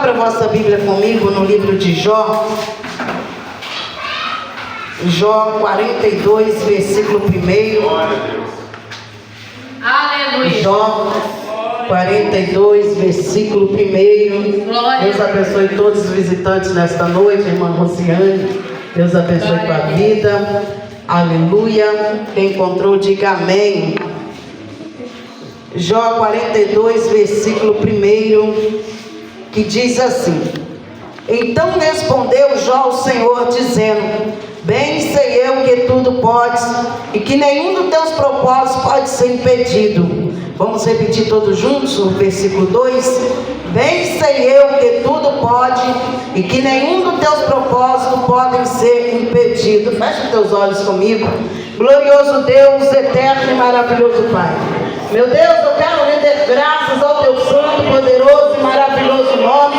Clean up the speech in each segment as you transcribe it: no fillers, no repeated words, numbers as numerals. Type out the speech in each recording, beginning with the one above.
Abra a vossa Bíblia comigo no livro de Jó. Jó 42, versículo 1. Glória a Deus. Aleluia. Jó 42, versículo 1. Glória. Deus abençoe todos os visitantes nesta noite, irmã Rosiane. Deus abençoe tua vida. Aleluia. Quem encontrou, diga amém. Jó 42, versículo 1, que diz assim: Então respondeu Jó ao Senhor, dizendo: Bem sei eu que tudo podes, e que nenhum dos teus propósitos pode ser impedido. Vamos repetir todos juntos o versículo 2? Bem sei eu que tudo pode, e que nenhum dos teus propósitos podem ser impedido. Feche os teus olhos comigo. Glorioso Deus, eterno e maravilhoso Pai. Meu Deus, eu quero render graças ao teu santo, poderoso e maravilhoso nome.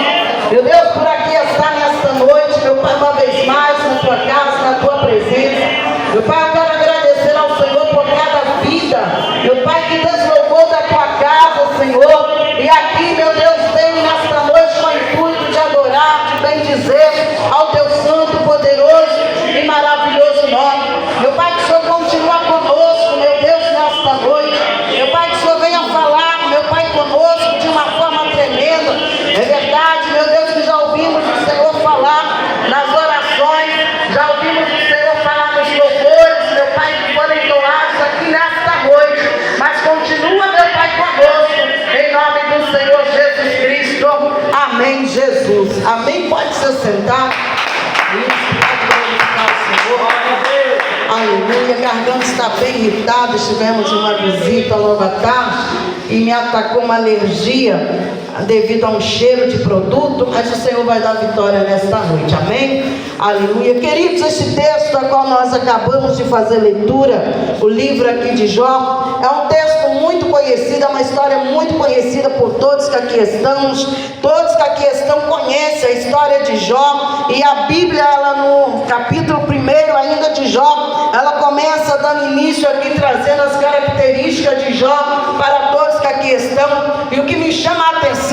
Meu Deus, por aqui está nesta noite, meu Pai, uma vez mais na tua casa, na tua presença. Meu Pai, eu quero agradecer ao Senhor por cada vida, meu Pai, que deslocou da tua casa, Senhor. E aqui, meu Deus, venho nesta noite com o intuito de adorar, de bendizer ao teu santo, poderoso e maravilhoso nome. Meu Pai, que o Senhor continue conosco, meu Deus, nesta noite. Meu Pai, que o Senhor venha falar, meu Pai, conosco de uma forma tremenda. É verdade, meu Deus, que já ouvimos o Senhor falar nas orações, já ouvimos o Senhor falar nos louvores, meu Pai, que foram entoados aqui nesta noite. Mas continua, meu Pai, conosco, em nome do Senhor Jesus Cristo. Amém, Jesus. Amém. Pode se sentar. Isso, pode glorificar o Senhor. Aleluia, a garganta está bem irritada. Estivemos em uma visita logo à tarde e me atacou uma alergia devido a um cheiro de produto, mas o Senhor vai dar vitória nesta noite, amém? Aleluia. Queridos, este texto a qual nós acabamos de fazer leitura, o livro aqui de Jó, é um texto muito conhecido, é uma história muito conhecida por todos que aqui estamos. Todos que aqui estão conhecem a história de Jó, e a Bíblia, ela no capítulo 1 ainda de Jó, ela começa dando início aqui, trazendo as características de Jó para todos que aqui estão. E o que me chama a atenção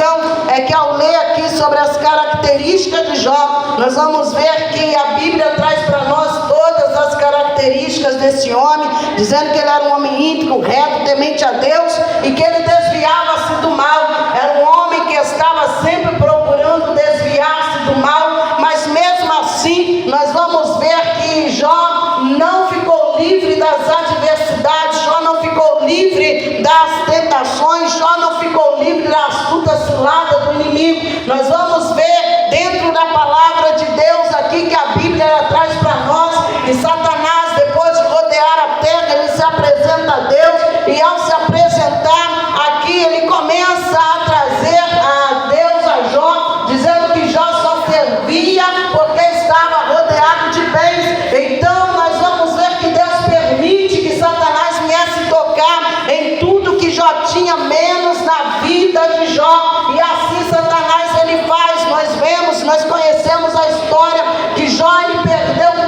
é que ao ler aqui sobre as características de Jó, nós vamos ver que a Bíblia traz para nós todas as características desse homem, dizendo que ele era um homem íntegro, reto, temente a Deus, e que ele desviava-se do mal. Era um homem que estava sempre procurando desviar-se do mal, mas mesmo assim nós vamos ver que Jó não ficou livre das adversidades, Jó não ficou livre das tentações, Jó não ficou livre da astuta cilada do inimigo. Nós vamos ver dentro da palavra de Deus aqui que a Bíblia ela traz para nós que Satanás, depois de rodear a terra, ele se apresenta a Deus, e ao se apresentar aqui, ele começa a trazer a Deus a Jó, dizendo que Jó só servia porque estava rodeado de bens. Então nós vamos ver que Deus permite que Satanás viesse tocar em tudo que Jó tinha, menos na vida de Jó. E assim Satanás ele faz. Nós vemos, nós conhecemos a história que Jó ele perdeu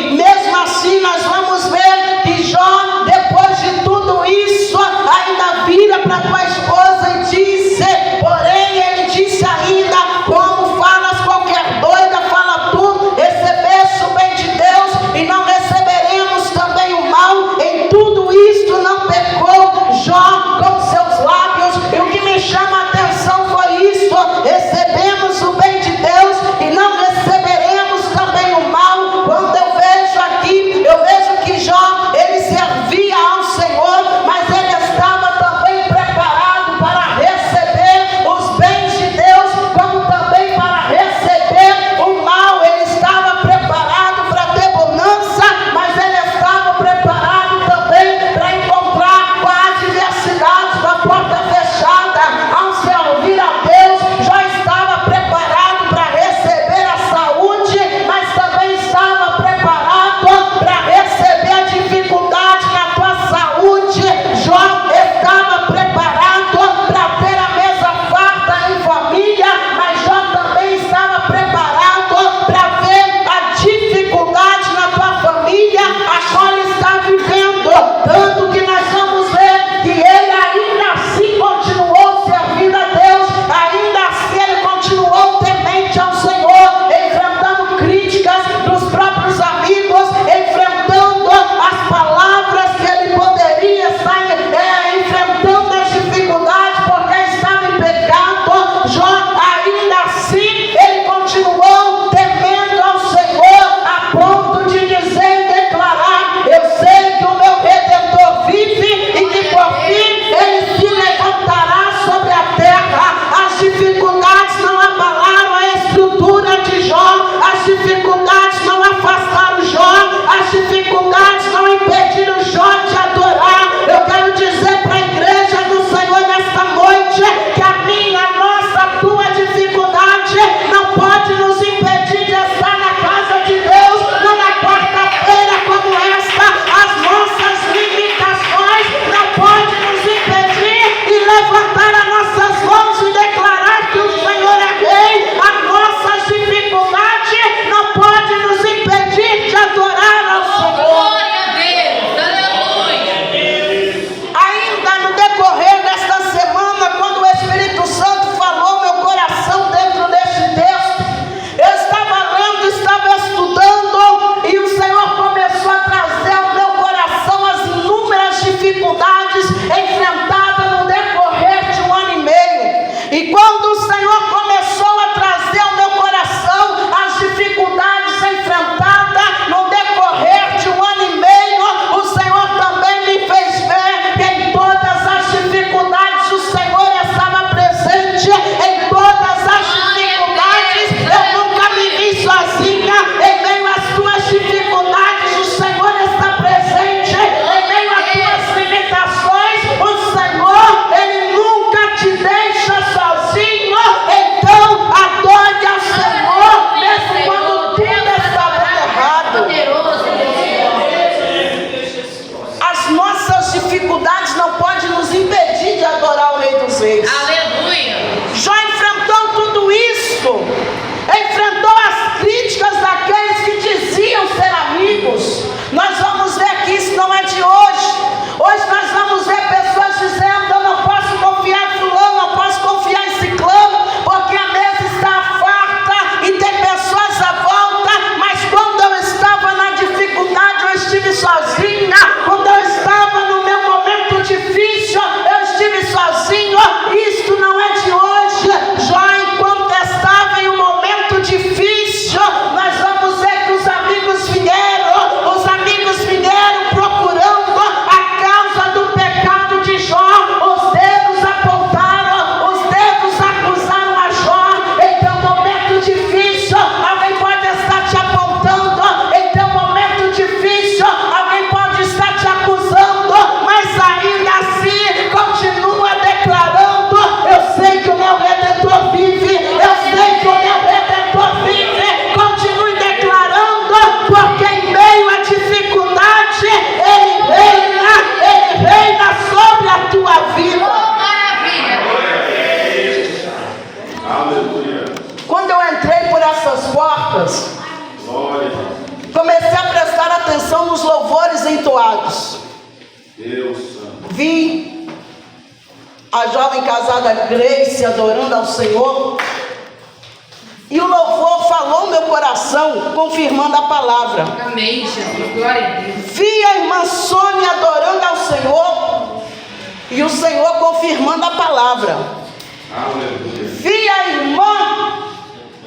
Mesmo assim, nós vamos ver que Jó, depois de tudo isso, ainda vira para tua esposa e disse, porém ele disse ainda, como falas qualquer doida, fala tu, recebeste o bem de Deus e não receberemos também o mal. Em tudo isto não pecou Jó com seus lábios. E o que me chama a atenção foi isso: recebemos o bem de Deus e não receberemos também o mal. Quando eu vejo aqui, eu vejo que Jó, ele servia ao abençoados. Vi a jovem casada Grace adorando ao Senhor, e o louvor falou no meu coração, confirmando a palavra. Amém, Jesus. Glória a Deus. Vi a irmã Sônia adorando ao Senhor, e o Senhor confirmando a palavra. Aleluia. Vi a irmã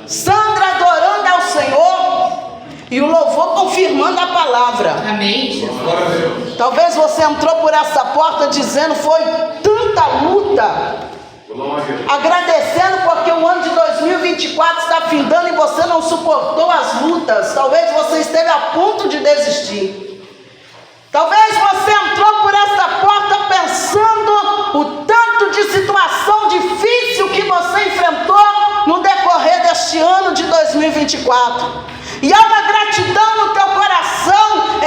Sandra adorando ao Senhor, e o louvor confirmando a palavra. Amém, Jesus. Glória a Deus. Talvez você entrou por essa porta dizendo: foi tanta luta, Glória. agradecendo porque o ano de 2024 está findando e você não suportou as lutas. Talvez você esteve a ponto de desistir. Talvez você entrou por essa porta pensando o tanto de situação difícil que você enfrentou no decorrer deste ano de 2024. E há uma gratidão no teu coração,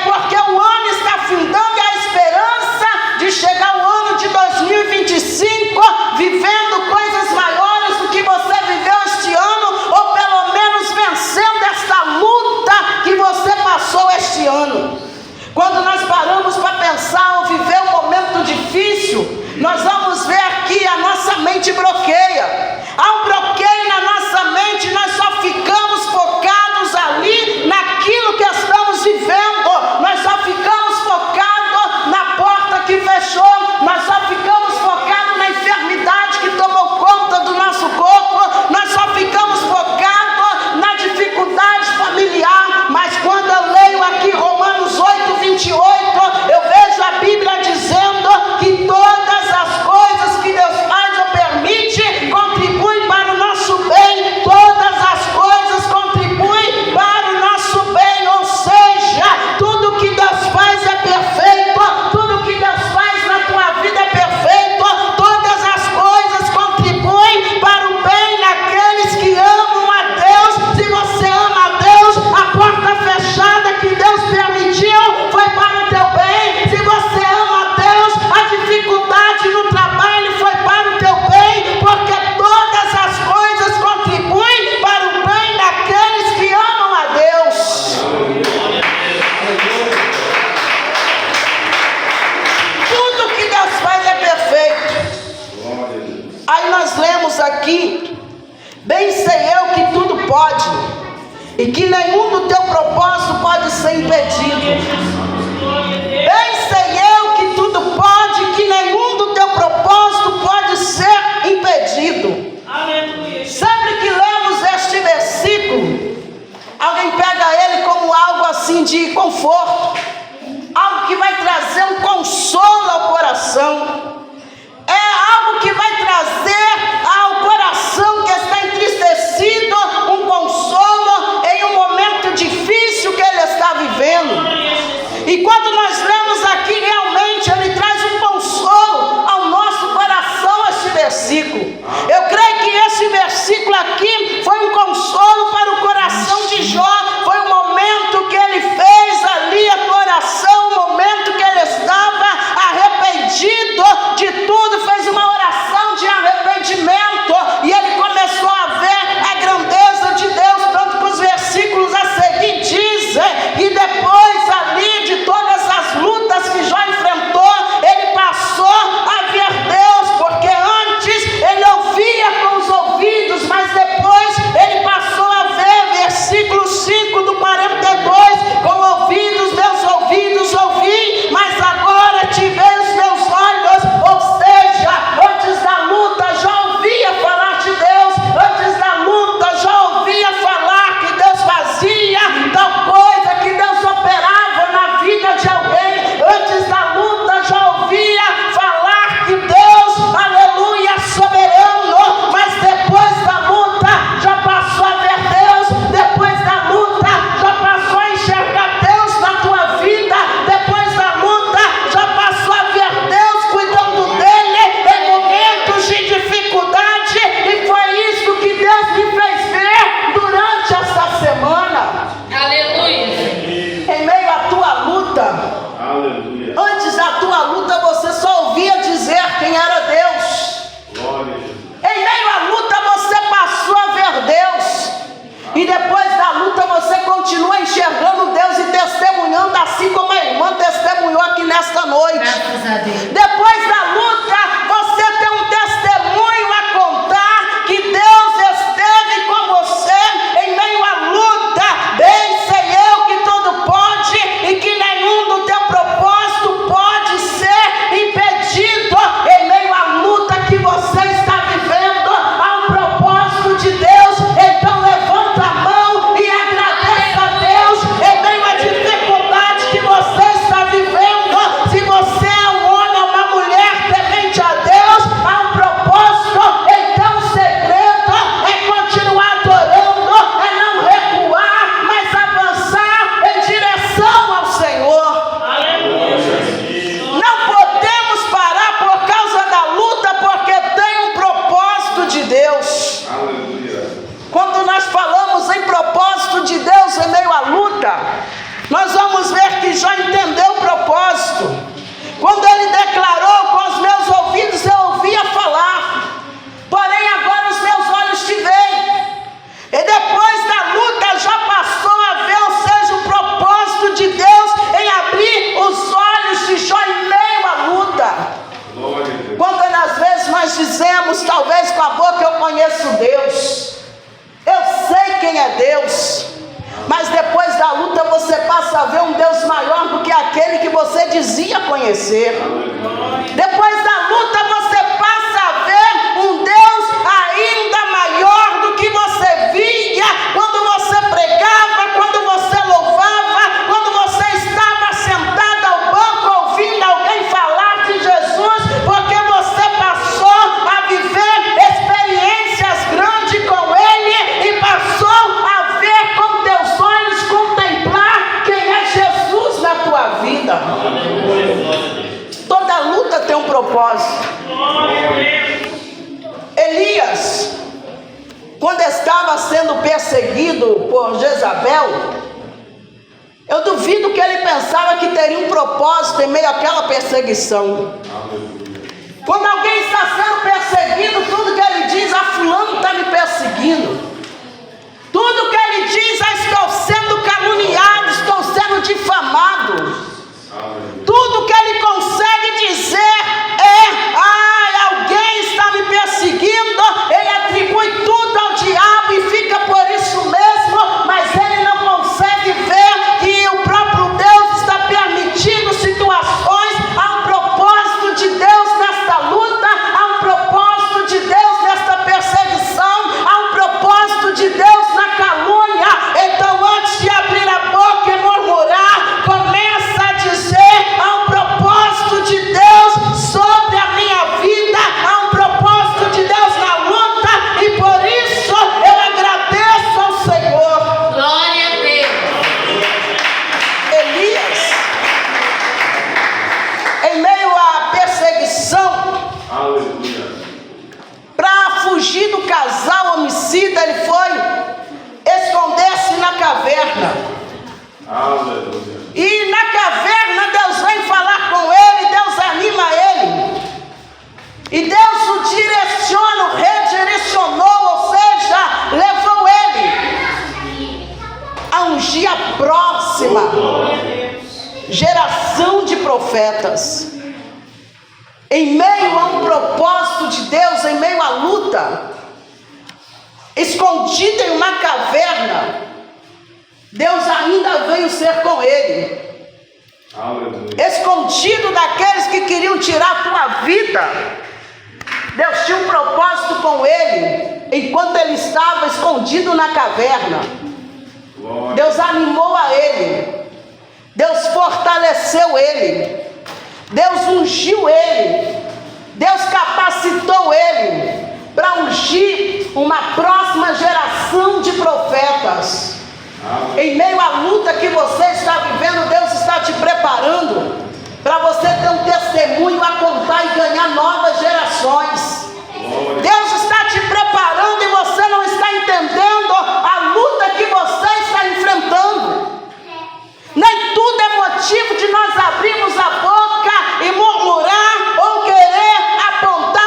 porque o ano está findando e a esperança de chegar o ano de 2025 vivendo coisas maiores do que você viveu este ano, ou pelo menos vencendo esta luta que você passou este ano. Quando nós paramos para pensar ou viver um momento difícil, nós vamos ver que a nossa mente bloqueia. Há um bloqueio na nossa mente, nós só ficamos focados ali naquilo que estamos vivendo. Nós só ficamos focados na porta que fechou. Nós só ficamos focados na enfermidade que tomou conta do nosso corpo. Nós só ficamos focados na dificuldade familiar. Mas quando eu leio aqui Romanos 8:28, eu vejo a Bíblia dizendo que todas as coisas que Deus faz ou permite contribuem para o nosso bem. Todas as coisas contribuem para o nosso bem. Ou seja, tudo que Deus faz é perfeito. Tudo que Deus faz na tua vida é perfeito. Todas as coisas contribuem para o bem daqueles que amam a Deus. Se você ama a Deus, a porta fechada que Deus permitiu foi para o teu bem. Se você ama a Deus, a dificuldade no trabalho foi para o teu bem, porque todas as coisas contribuem para o bem daqueles que amam a Deus. Tudo que Deus faz é perfeito. Aí nós lemos aqui: bem sei eu que tudo pode, e que nenhum do teu propósito pode ser impedido. Bem sei eu que tudo pode, que nenhum do teu propósito pode ser impedido. Sempre que lemos este versículo, alguém pega ele como algo assim de conforto, algo que vai trazer um consolo ao coração. É algo que vai trazer ao coração que está entristecido um consolo em um momento difícil que ele está vivendo. E quando nós lemos aqui, realmente ele traz um consolo ao nosso coração, este versículo. Eu creio que esse versículo aqui foi um consolo para o coração de Jó. Foi um momento que ele fez ali a oração, um momento que ele estava arrependido de tudo, fez uma oração de arrependimento, e ele começou a ver a grandeza de Deus, tanto que os versículos a seguir dizem que depois ali de todas as lutas a Deus. Depois da luta, você tem um testemunho a contar que Deus esteve com você em meio à luta. Bem sei eu que tudo pode e que nenhum do teu propósito pode ser impedido. Em meio à luta que você está vivendo, há um propósito de Deus. Então levanta a mão e agradeça a Deus em meio à dificuldade que você está vivendo. Se você é um homem ou uma mulher temente a Deus, há um propósito. Então o segredo é continuar adorando, é não recuar, mas avançar em direção ao Senhor. Não podemos parar por causa da luta, porque tem um propósito de Deus. Aleluia. Quando nós falamos em propósito de Deus em meio à luta, nós vamos ver que já entendeu o propósito. Quando ele declarou, com os meus ouvidos eu ouvia falar, porém agora os meus olhos te veem. E depois da luta já passou a ver, ou seja, o propósito de Deus em abrir os olhos de Jó em meio à luta. Glória a Deus. Quantas vezes nós dizemos, talvez com a boca, eu conheço Deus, eu sei quem é Deus, mas depois da luta você passa a ver um Deus maior do que aquele que você dizia conhecer. Depois da luta você passa a ver um Deus ainda maior do que você via quando você pregava, quando você louvava, quando você estava sentado ao banco ouvindo alguém falar de Jesus, porque você passou a viver experiências grandes com Ele e passou a ver com teus olhos, contemplar quem é Jesus na tua vida. Toda luta tem um propósito. Elias, quando estava sendo perseguido por Jezabel, eu duvido que ele pensava que teria um propósito em meio àquela perseguição. Quando alguém está sendo perseguido, tudo que ele diz, fulano está me perseguindo. Tudo que ele diz, estou sendo caluniado, estou sendo difamado. Tudo que ele consegue dizer alguém está me perseguindo. Ele atribui tudo ao diabo e fica por isso mesmo, mas ele não consegue ver que o próprio Deus está permitindo situações. Há um propósito de Deus nesta luta, há um propósito de Deus nesta perseguição, há um propósito de Deus na calúnia. Então, antes de abrir a boca e murmurar, começa a dizer: há um propósito de Deus sobre a minha vida, há um propósito de Deus na luta, e por isso eu agradeço ao Senhor. Glória a Deus. Elias, em meio à perseguição, Aleluia. para fugir do casal homicida, ele foi esconder-se na caverna. Aleluia. E na caverna Deus vem falar com ele, Deus anima ele. E Deus o direciona, o redirecionou, ou seja, levou ele a ungir a próxima geração de profetas. Em meio a um propósito de Deus, em meio à luta, escondido em uma caverna, Deus ainda veio ser com ele. Aleluia. Escondido daqueles que queriam tirar a tua vida, Deus tinha um propósito com ele, enquanto ele estava escondido na caverna. Glória. Deus animou a ele, Deus fortaleceu ele, Deus ungiu ele, Deus capacitou ele para ungir uma próxima geração de profetas. Em meio à luta que você está vivendo, Deus está te preparando para você ter um testemunho a contar e ganhar novas gerações. Deus está te preparando e você não está entendendo a luta que você está enfrentando. Nem tudo é motivo de nós abrirmos a boca e murmurar ou querer apontar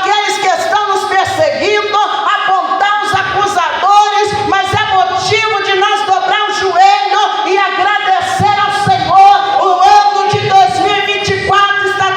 aqueles que estão nos perseguindo, apontar os acusadores, mas é motivo de nós dobrar o joelho e agradecer ao Senhor. O ano de 2024 está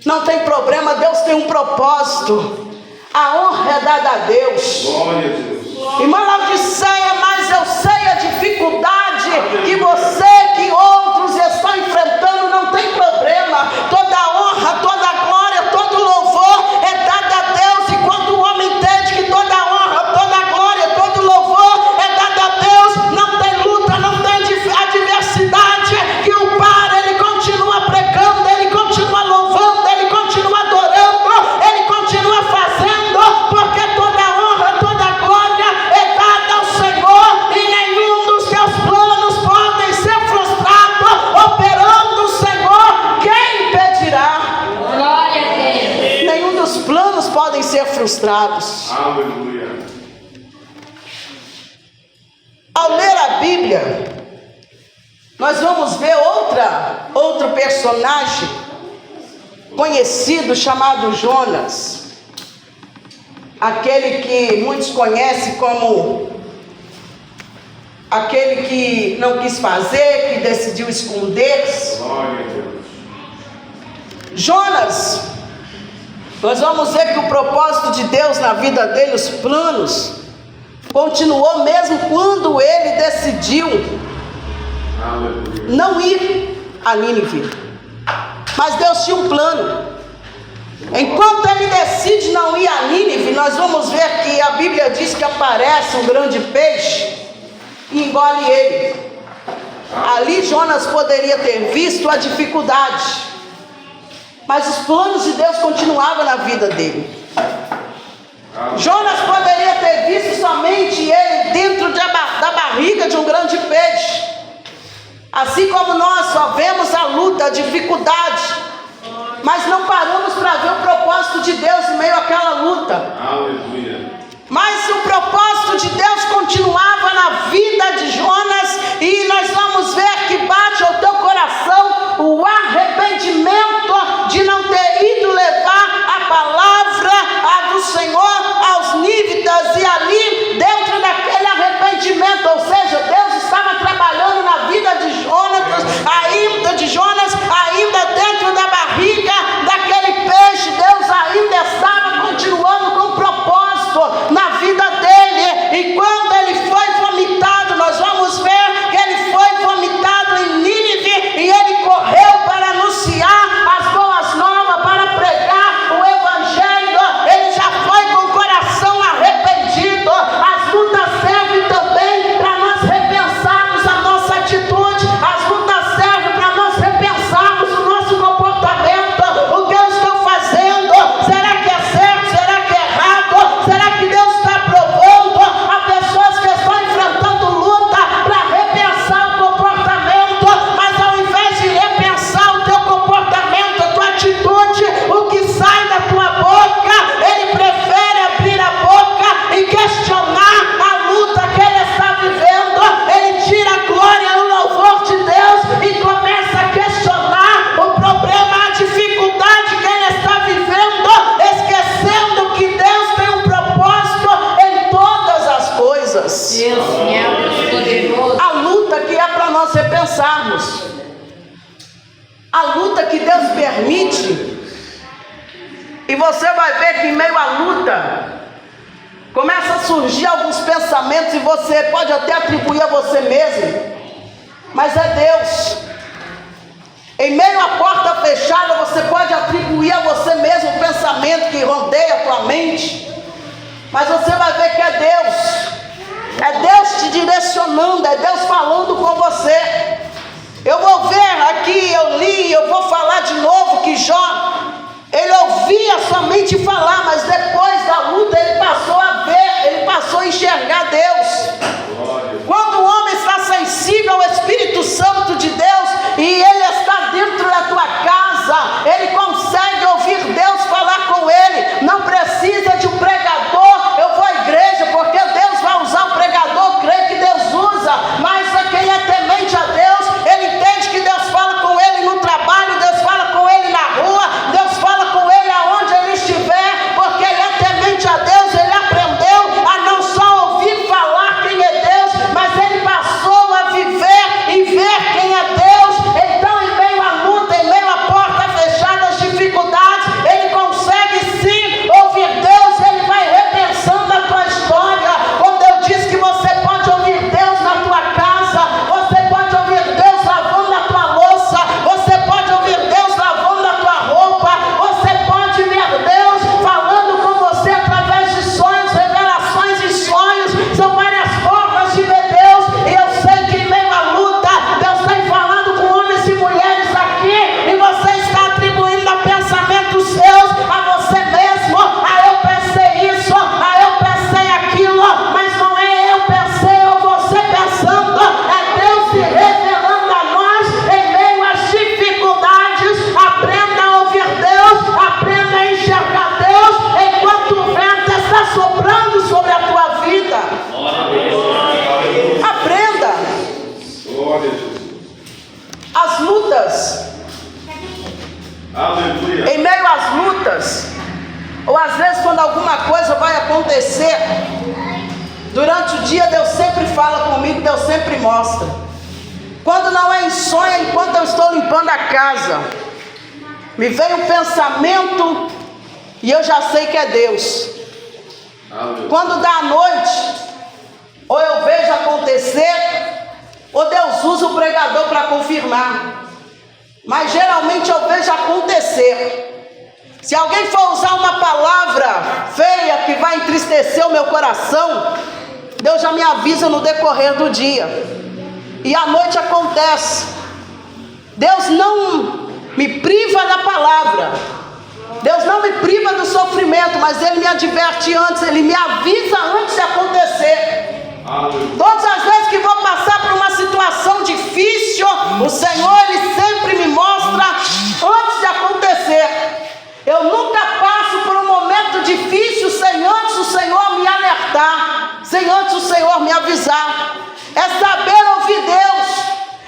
Não tem problema, Deus tem um propósito. A honra é dada a Deus. Glória a Deus. Irmã Laodiceia, mas eu sei a dificuldade que você, que outros estão enfrentando, não tem problema. Toda honra, toda glória, todo louvor é dado a Deus. E quando o homem entende que toda honra, toda glória, todo louvor é dado a Deus, não tem luta, não tem adversidade que o para. Ele continua pregando, ele continua louvando, ele continua adorando, ele continua fazendo, porque toda honra, toda glória é dada ao Senhor, e nenhum dos seus planos podem ser frustrados. Operando o Senhor, quem impedirá? Glória a Deus. Nenhum dos planos podem ser frustrados. Aleluia. Ao ler a Bíblia, nós vamos ver outro personagem conhecido chamado Jonas. Aquele que muitos conhecem como aquele que não quis fazer, que decidiu esconder-se. Glória a Deus. Jonas, nós vamos ver que o propósito de Deus na vida dele, os planos, continuou mesmo quando ele decidiu Aleluia. não ir a Nínive. Mas Deus tinha um plano. Enquanto ele decide não ir a Nínive, nós vamos ver que a Bíblia diz que aparece um grande peixe e engole ele. Ali Jonas poderia ter visto a dificuldade, mas os planos de Deus continuavam na vida dele. Jonas poderia ter visto somente ele dentro da barriga de um grande peixe. Assim como nós só vemos a luta, a dificuldade, mas não paramos para ver o propósito de Deus em meio àquela luta. Aleluia. Mas o propósito de Deus continuava na vida de Jonas, e nós vamos ver que bate ao teu coração o arrependimento de não ter ido levar a palavra do Senhor aos nívidas, e ali dentro daquele arrependimento, ou seja, Deus estava trabalhando na vida de Jonas, ainda dentro da barriga daquele peixe. Deus ainda estava continuando com propósito na vida dele, e quando ele foi vomitado, nós vamos ver que ele foi vomitado em Nínive, e ele correu para anunciar as boas novas, para pregar o evangelho. Ele já foi com o coração arrependido. As lutas servem também para nós repensarmos a nossa atitude. As lutas servem para nós repensarmos o nosso comportamento. O que eu estou fazendo? Será que é certo? Será que é errado? Será que Deus está aprovando? Há pessoas que estão enfrentando luta para repensar o comportamento, mas ao invés de repensar o teu comportamento, a tua atitude, o que sai da tua boca, ele prefere abrir a boca e questionar a luta que ele está vivendo. Ele tira a glória e o louvor de Deus e começa a questionar o problema, a dificuldade que ele está vivendo, esquecendo que Deus tem um propósito em todas as coisas. Deus fiel, Deus poderoso. A luta que é para nós repensarmos, a luta que Deus permite, e você vai ver que em meio à luta começa a surgir alguns pensamentos, e você pode até atribuir a você mesmo, mas é Deus. Em meio à porta fechada, você pode atribuir a você mesmo o pensamento que rodeia a tua mente, mas você vai ver que é Deus. É Deus te direcionando, é Deus falando com você. Eu vou ver aqui, eu li, eu vou falar de novo que Jó, ele ouvia somente falar, mas depois da luta ele passou a ver, ele passou a enxergar Deus. Quando o homem está sensível ao Espírito Santo de Deus, e ele está dentro da tua casa, ele consegue ouvir Deus falar com ele. Não precisa de um pregador. Eu vou à igreja porque Deus vai usar o pregador, creio que Deus usa, mas quem é temente a Deus, ele entende que Deus fala com ele no trabalho, Deus fala com ele na rua, Deus fala com ele aonde ele estiver, porque ele é temente a Deus. Ele aprendeu a não só ouvir falar quem é Deus, mas ele passou a viver e ver quem é Deus. Então em meio às lutas, ou às vezes quando alguma coisa vai acontecer, durante o dia Deus sempre fala comigo, Deus sempre mostra. Quando não é em sonho, enquanto eu estou limpando a casa, me vem um pensamento e eu já sei que é Deus. Quando dá a noite, ou eu vejo acontecer, ou Deus usa o pregador para confirmar. Mas geralmente eu vejo acontecer. Se alguém for usar uma palavra feia que vai entristecer o meu coração, Deus já me avisa no decorrer do dia. E à noite acontece. Deus não me priva da palavra, Deus não me priva do sofrimento, mas Ele me adverte antes, Ele me avisa antes de acontecer. Todas as vezes que vou passar por uma situação difícil, o Senhor, Ele sempre me mostra antes de acontecer. Eu nunca passo por um momento difícil sem antes o Senhor me alertar, sem antes o Senhor me avisar. É saber ouvir Deus,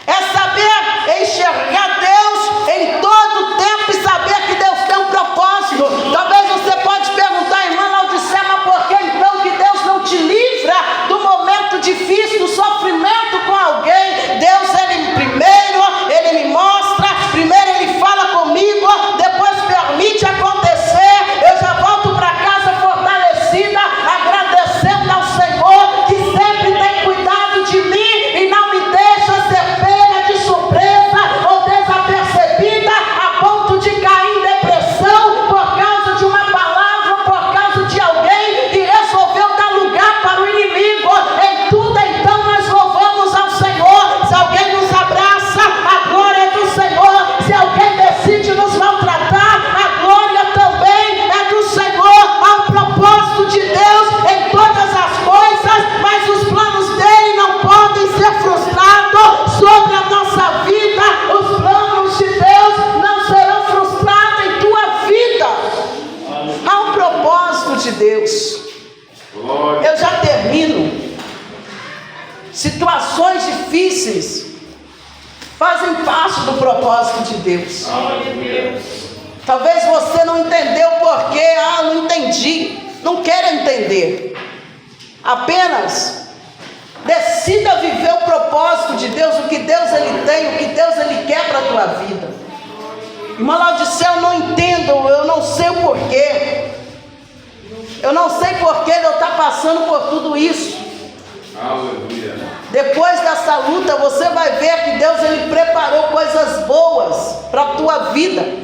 é saber enxergar Deus em todo o tempo e saber que Deus tem um propósito. Talvez você pode perguntar, irmã Laodicea, mas por que então que Deus não te livra do momento difícil, do sofrimento com alguém? Deus, Ele primeiro, Ele me mostra, primeiro Ele fala comigo, depois permite acontecer, eu já volto para casa fortalecida, agradecendo ao Senhor, que sempre tem cuidado de mim e não me deixa ser pega de surpresa ou desapercebida a ponto de cair em depressão por causa de uma palavra, por causa de alguém que resolveu dar lugar para o inimigo. Em tudo então nós louvamos ao Senhor. Se alguém nos abraça, a glória é do Senhor. Se alguém decide nos maltratar, a glória também é do Senhor. Há um propósito de Deus em todas as coisas, mas os planos dele não podem ser frustrados sobre a nossa vida. Os planos de Deus não serão frustrados em tua vida. Há um propósito de Deus. Eu já termino. Situações difíceis fazem parte do propósito de Deus. Talvez você não entendeu porquê. Não entendi. Não quero entender. Apenas decida viver o propósito de Deus, o que Deus Ele tem, o que Deus Ele quer para a tua vida. Irmã Laodicea, eu não entendo, eu não sei o porquê. Eu não sei porquê de eu estar passando por tudo isso. Aleluia. Depois dessa luta, você vai ver que Deus Ele preparou coisas boas para a tua vida.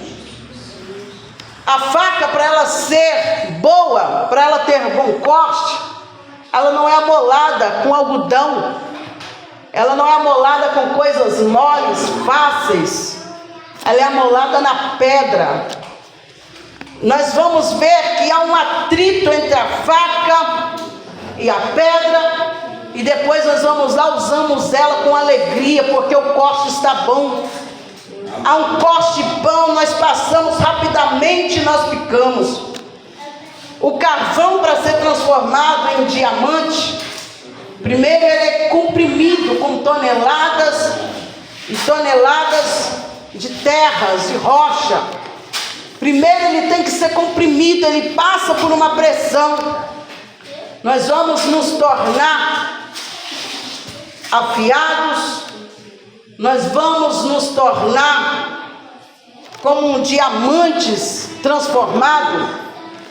A faca, para ela ser boa, para ela ter bom corte, ela não é amolada com algodão, ela não é amolada com coisas moles, fáceis, ela é amolada na pedra. Nós vamos ver que há um atrito entre a faca e a pedra, e depois nós vamos lá, usamos ela com alegria, porque o corte está bom. Há um corte bom, nós passamos rapidamente, nós picamos. O carvão, para ser transformado em diamante, primeiro ele é comprimido com toneladas e toneladas de terras, de rocha. Primeiro ele tem que ser comprimido, ele passa por uma pressão. Nós vamos nos tornar afiados, nós vamos nos tornar como diamantes transformados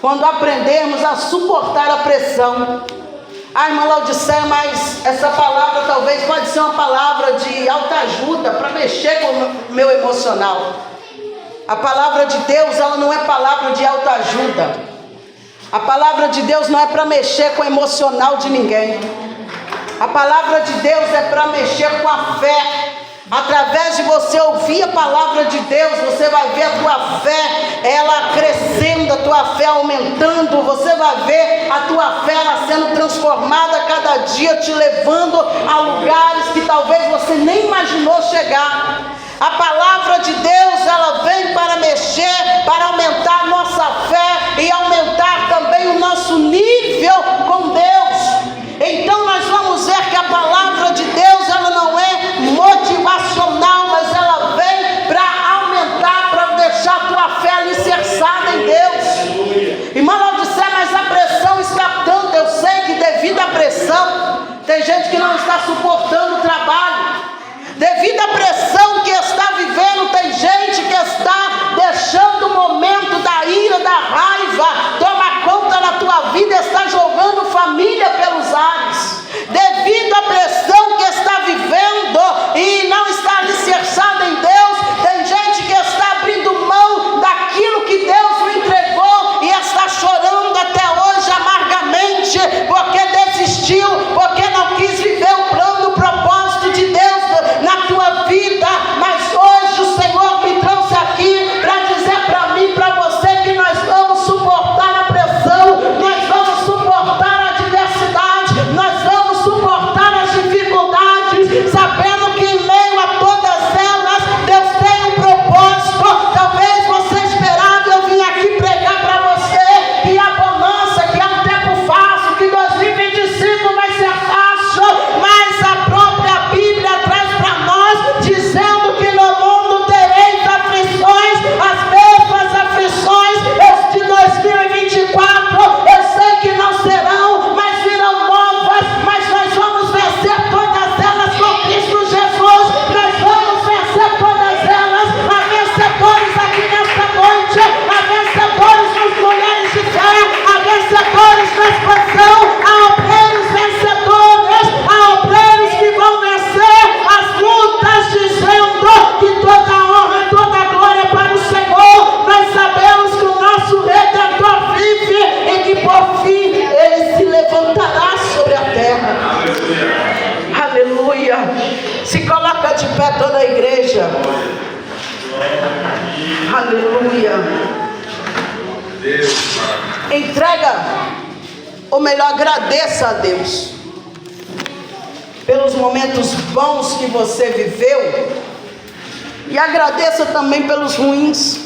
quando aprendermos a suportar a pressão. Irmã Laodicea, mas essa palavra talvez pode ser uma palavra de autoajuda para mexer com o meu emocional. A palavra de Deus, ela não é palavra de autoajuda. A palavra de Deus não é para mexer com o emocional de ninguém. A palavra de Deus é para mexer com a fé. Através de você ouvir a palavra de Deus, você vai ver a tua fé, ela crescendo, a tua fé aumentando. Você vai ver a tua fé ela sendo transformada a cada dia, te levando a lugares que talvez você nem imaginou chegar. A palavra de Deus, ela vem para mexer, para aumentar a nossa fé e aumentar também o nosso nível com Deus. Então nós vamos ver que a palavra de Deus, ela não é motivacional, mas ela vem para aumentar, para deixar a tua fé alicerçada. entrega, ou melhor, agradeça a Deus pelos momentos bons que você viveu e agradeça também pelos ruins.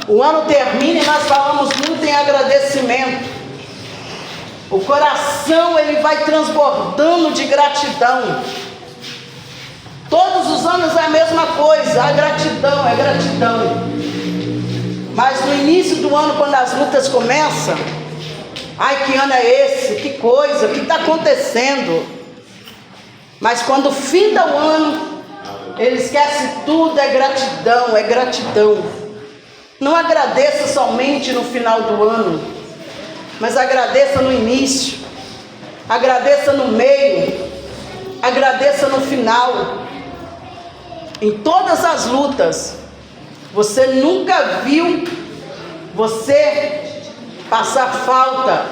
O ano termina e nós falamos muito em agradecimento. O coração ele vai transbordando de gratidão. Todos os anos é a mesma coisa, a gratidão, é gratidão. Mas no início do ano, quando as lutas começam, ai, que ano é esse? Que coisa, o que está acontecendo? Mas quando finda o ano, ele esquece tudo, é gratidão, é gratidão. Não agradeça somente no final do ano, mas agradeça no início, agradeça no meio, agradeça no final. Em todas as lutas, você nunca viu você passar falta.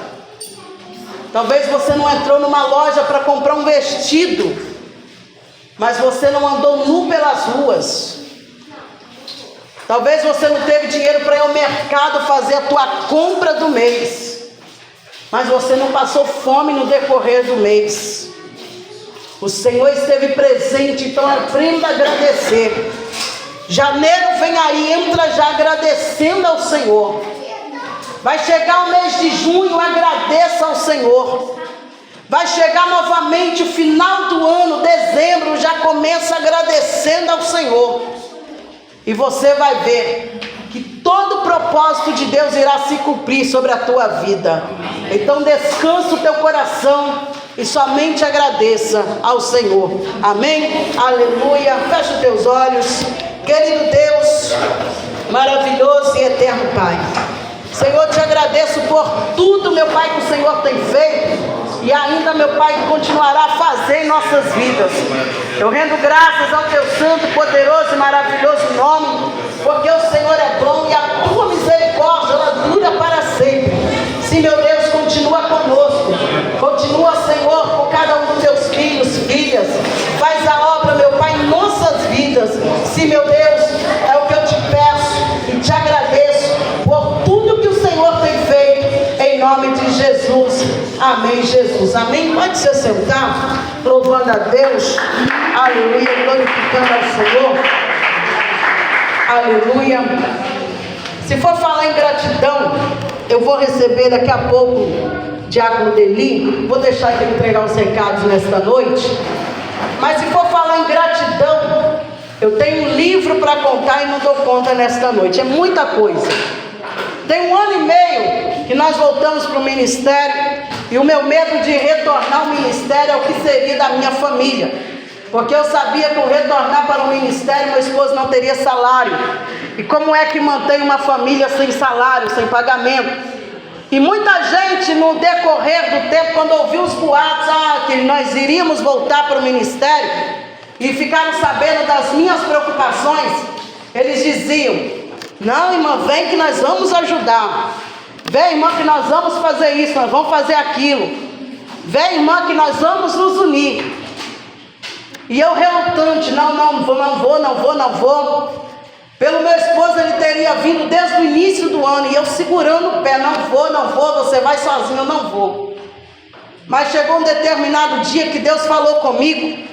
Talvez você não entrou numa loja para comprar um vestido, mas você não andou nu pelas ruas. Talvez você não teve dinheiro para ir ao mercado fazer a tua compra do mês, mas você não passou fome no decorrer do mês. O Senhor esteve presente, então aprenda a agradecer. Janeiro vem aí, entra já agradecendo ao Senhor. Vai chegar o mês de junho, agradeça ao Senhor. Vai chegar novamente o final do ano, dezembro, já começa agradecendo ao Senhor. E você vai ver que todo o propósito de Deus irá se cumprir sobre a tua vida. Então descansa o teu coração e somente agradeça ao Senhor. Amém? Aleluia. Fecha os teus olhos. Querido Deus, maravilhoso e eterno Pai, Senhor, te agradeço por tudo, meu Pai, que o Senhor tem feito e ainda, meu Pai, continuará a fazer em nossas vidas. Eu rendo graças ao teu santo, poderoso e maravilhoso nome, porque o Senhor é bom e a tua misericórdia, ela dura para sempre. Sim, meu Deus, continua conosco. Continua, Senhor, com cada um dos teus filhos, filhas. Faz a obra, meu Pai, em nossas vidas. Sim, meu Deus, é o que eu te peço e te agradeço por tudo que o Senhor tem feito, em nome de Jesus. Amém, Jesus. Amém. Pode se sentar, louvando a Deus. Aleluia, glorificando ao Senhor. Aleluia. Se for falar em gratidão, eu vou receber daqui a pouco Diácono Deli. Vou deixar ele entregar os recados nesta noite. Mas se for falar em gratidão, eu tenho um livro para contar e não dou conta nesta noite. É muita coisa. Tem 1 ano e meio que nós voltamos para o ministério, e o meu medo de retornar ao ministério é o que seria da minha família, porque eu sabia que ao retornar para o ministério, meu esposo não teria salário. E como é que mantém uma família sem salário, sem pagamento? E muita gente, no decorrer do tempo, quando ouviu os boatos que nós iríamos voltar para o ministério, e ficaram sabendo das minhas preocupações, eles diziam: não, irmã, vem que nós vamos ajudar. Vem, irmã, que nós vamos fazer isso, nós vamos fazer aquilo. Vem, irmã, que nós vamos nos unir. E eu relutante, não vou. Pelo meu esposo, ele teria vindo desde o início do ano, e eu segurando o pé, não vou, você vai sozinho, eu não vou. Mas chegou um determinado dia que Deus falou comigo,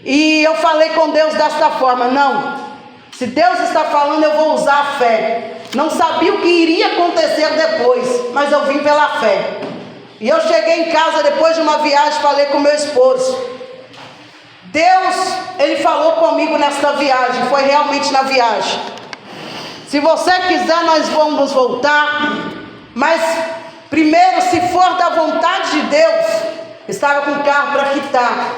e eu falei com Deus desta forma: não, se Deus está falando, eu vou usar a fé. Não sabia o que iria acontecer depois, mas eu vim pela fé. E eu cheguei em casa depois de uma viagem, falei com meu esposo. Deus, ele falou comigo nesta viagem, foi realmente na viagem. Se você quiser, nós vamos voltar, mas primeiro, se for da vontade de Deus, estava com o carro para quitar.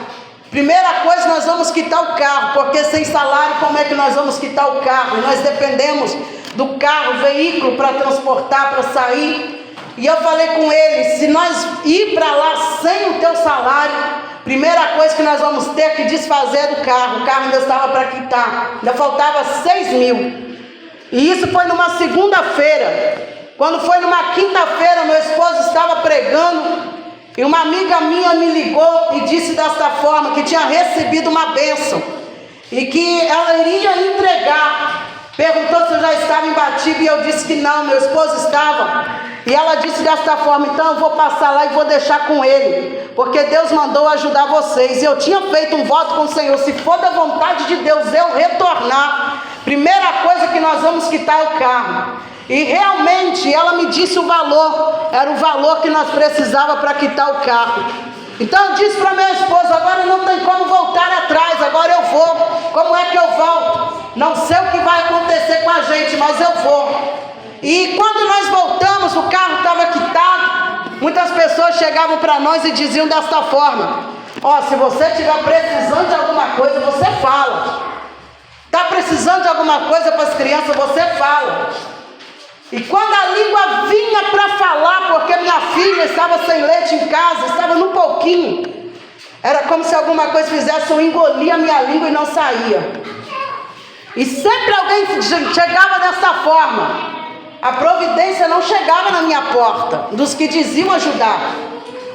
Primeira coisa, nós vamos quitar o carro, porque sem salário, como é que nós vamos quitar o carro? Nós dependemos do carro, veículo para transportar, para sair. E eu falei com ele: se nós ir para lá sem o teu salário, primeira coisa que nós vamos ter que desfazer do carro. O carro ainda estava para quitar, ainda faltava 6 mil. E isso foi numa segunda-feira. Quando foi numa quinta-feira, meu esposo estava pregando, e uma amiga minha me ligou e disse desta forma, que tinha recebido uma bênção e que ela iria entregar. Perguntou se eu já estava em Batiba, e eu disse que não, meu esposo estava. E ela disse desta forma: então eu vou passar lá e vou deixar com ele, porque Deus mandou ajudar vocês. E eu tinha feito um voto com o Senhor: se for da vontade de Deus eu retornar, primeira coisa que nós vamos quitar é o carro. E realmente ela me disse o valor, era o valor que nós precisávamos para quitar o carro. Então eu disse para minha esposa: agora não tem como voltar atrás, agora eu vou. Como é que eu volto? Não sei o que vai acontecer com a gente, mas eu vou. E quando nós voltamos, o carro estava quitado. Muitas pessoas chegavam para nós e diziam desta forma: ó, se você estiver precisando de alguma coisa, você fala. Está precisando de alguma coisa para as crianças, você fala. E quando a língua vinha para falar, porque minha filha estava sem leite em casa, estava no pouquinho, era como se alguma coisa fizesse eu engolir a minha língua e não saía. E sempre alguém chegava dessa forma. A providência não chegava na minha porta, dos que diziam ajudar,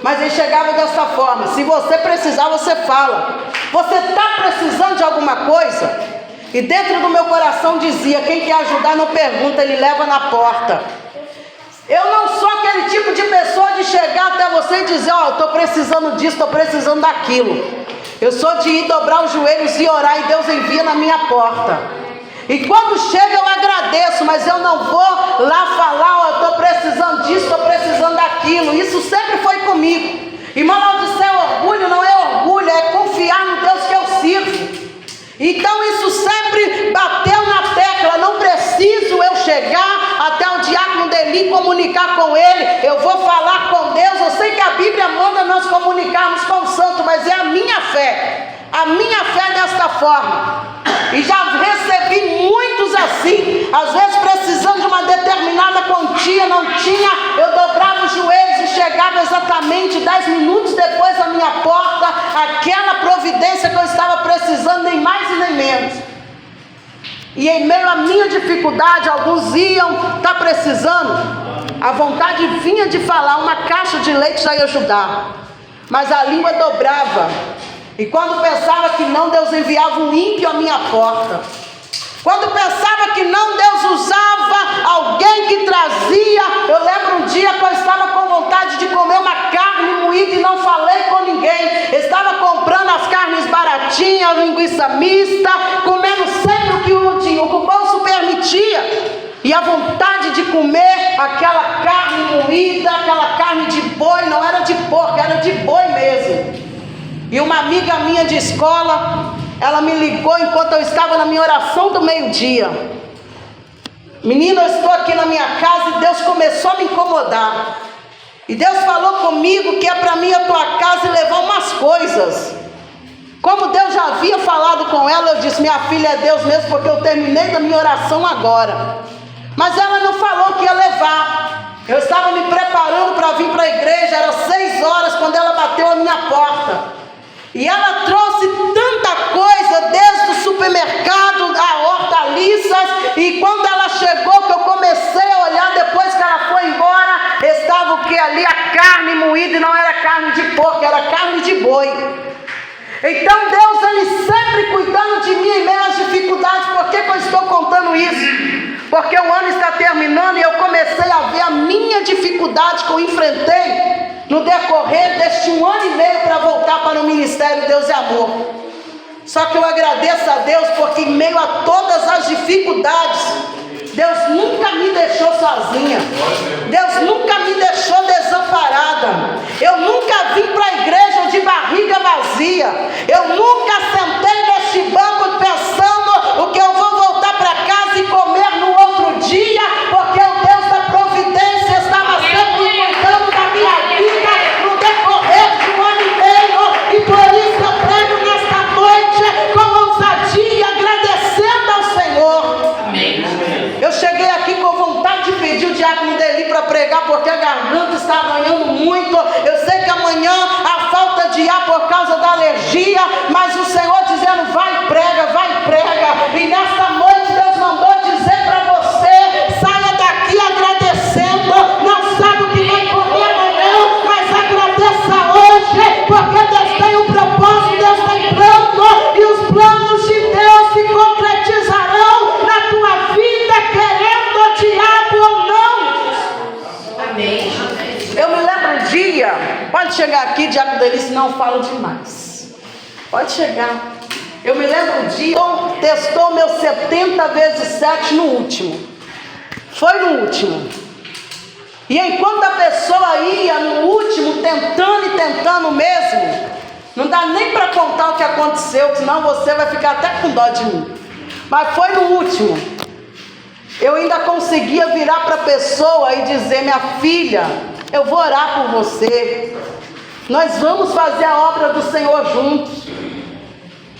mas ele chegava dessa forma: se você precisar, você fala. Você está precisando de alguma coisa? E dentro do meu coração dizia: quem quer ajudar não pergunta, ele leva na porta. Eu não sou aquele tipo de pessoa de chegar até você e dizer: ó, eu estou precisando disso, estou precisando daquilo. Eu sou de ir dobrar os joelhos e orar, e Deus envia na minha porta. E quando chega eu agradeço, mas eu não vou lá falar: ó, eu estou precisando disso, estou precisando daquilo. Isso sempre foi comigo. Irmão, Laodicea, orgulho não é orgulho, é confiar no Deus que eu sirvo. Então isso sempre bateu na tecla: não preciso eu chegar até o diácono Deli comunicar com ele, eu vou falar com Deus. Eu sei que a Bíblia manda nós comunicarmos com o santo, mas é a minha fé desta forma. E já recebi muitos assim, às vezes precisando de uma determinada quantia, não tinha, eu dobrava os joelhos e chegava exatamente 10 minutos depois da minha porta, aquela providência que eu estava precisando, nem mais e nem menos. E em meio à minha dificuldade, alguns iam, está precisando, a vontade vinha de falar, uma caixa de leite já ia ajudar, mas a língua dobrava. E quando pensava que não, Deus enviava um ímpio à minha porta. Quando pensava que não, Deus usava alguém que trazia. Eu lembro um dia que eu estava com vontade de comer uma carne moída e não falei com ninguém. Estava comprando as carnes baratinhas, linguiça mista, comendo sempre o que o bolso permitia. E a vontade de comer aquela carne moída, aquela carne de boi, não era de porco, era de boi mesmo. E uma amiga minha de escola, ela me ligou enquanto eu estava na minha oração do meio-dia: menina, eu estou aqui na minha casa e Deus começou a me incomodar. E Deus falou comigo que é para mim a tua casa e levar umas coisas. Como Deus já havia falado com ela, eu disse: minha filha, é Deus mesmo, porque eu terminei da minha oração agora. Mas ela não falou que ia levar. Eu estava me preparando para vir para a igreja, era 6 horas quando ela bateu a minha porta. E ela trouxe tanta coisa, desde o supermercado, a hortaliças. E quando ela chegou, que eu comecei a olhar, depois que ela foi embora, estava o que ali? A carne moída, e não era carne de porco, era carne de boi. Então Deus, Ele sempre cuidando de mim em meio às dificuldades. Por que eu estou contando isso? Porque o ano está terminando e eu comecei a ver a minha dificuldade que eu enfrentei no decorrer deste 1 ano e meio para voltar para o ministério Deus é Amor. Só que eu agradeço a Deus, porque em meio a todas as dificuldades, Deus nunca me deixou sozinha. Deus nunca me deixou desamparada. Eu nunca vim para a igreja de barriga vazia. Eu nunca sentei neste banco pensando o que eu vou voltar para casa e comer no outro dia, porque o Deus da providência estava sempre cuidando da minha vida no decorrer de 1 ano e meio. E por isso eu prego nesta noite com ousadia, agradecendo ao Senhor. Amém. Eu cheguei aqui com vontade de pedir o diácono Deli para pregar, porque a garganta está ganhando muito. Eu sei que amanhã há falta de ar por causa da alergia, mas o Senhor dizendo: vai prega, vai prega. E nesta noite Deus mandou dizer para você: saia daqui agradecendo. Não sabe o que vai comer amanhã, mas agradeça hoje, porque Deus tem um propósito, Deus tem plano, e os planos de Deus se concretizarão na tua vida, querendo o diabo ou não. Amém. chegar aqui, Diácono Delício, não falo demais. Pode chegar. Eu me lembro um dia, testou meu 70 vezes 7 no último. Foi no último. E enquanto a pessoa ia no último, tentando e tentando mesmo, não dá nem para contar o que aconteceu, senão você vai ficar até com dó de mim. Mas foi no último. Eu ainda conseguia virar para a pessoa e dizer: minha filha, eu vou orar por você. Nós vamos fazer a obra do Senhor juntos.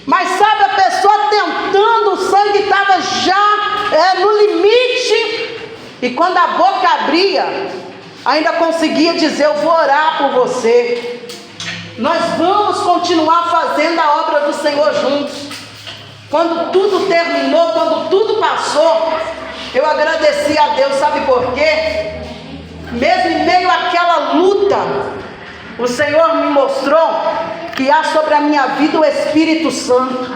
Mas sabe, a pessoa tentando, o sangue estava já no limite. E quando a boca abria, ainda conseguia dizer: eu vou orar por você. Nós vamos continuar fazendo a obra do Senhor juntos. Quando tudo terminou, quando tudo passou, eu agradeci a Deus, sabe por quê? Mesmo em meio àquela luta, o Senhor me mostrou que há sobre a minha vida o Espírito Santo.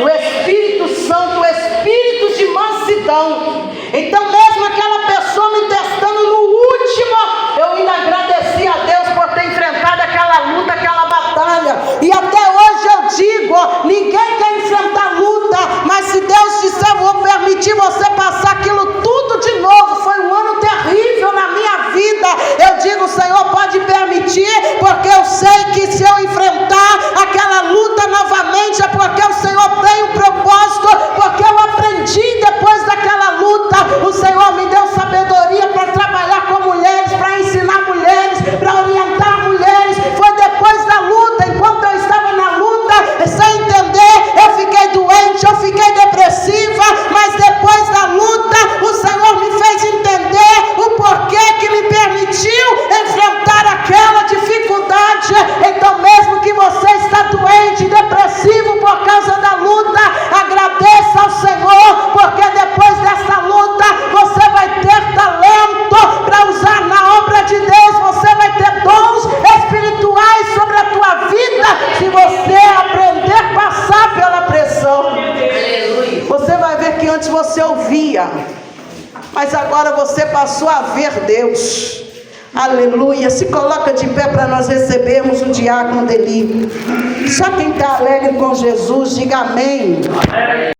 O Espírito Santo, o Espírito de mansidão. Então mesmo aquela pessoa me testando no último, eu ainda agradeci a Deus por ter enfrentado aquela luta, aquela batalha. E até hoje eu digo, ninguém quer enfrentar luta, mas se Deus disser: eu vou permitir você passar aquilo tudo de novo. Foi um ano terrível na minha vida. Eu digo: Senhor, pode permitir, porque eu sei que se eu enfrentar aquela luta novamente, é porque o Senhor tem um propósito, porque eu aprendi depois daquela luta. O Senhor me deu sabedoria para trabalhar com mulheres, para ensinar mulheres, para orientar mulheres. Foi depois da luta, enquanto eu estava na luta, sem entender, eu fiquei doente, eu fiquei depressiva, mas depois da luta, o Senhor me fez entender o porquê que me permitiu enfrentar aquela dificuldade. Então mesmo que você está doente, depressivo por causa da luta, agradeça ao Senhor, porque depois dessa luta, você vai ter talento para usar na obra de Deus. Você vai ter dons espirituais sobre a tua vida, se você aprender a passar pela pressão. Você vai ver que antes você ouvia, mas agora você passou a ver Deus. Aleluia. Se coloca de pé para nós recebermos o diácono Deli. Só quem está alegre com Jesus, diga amém.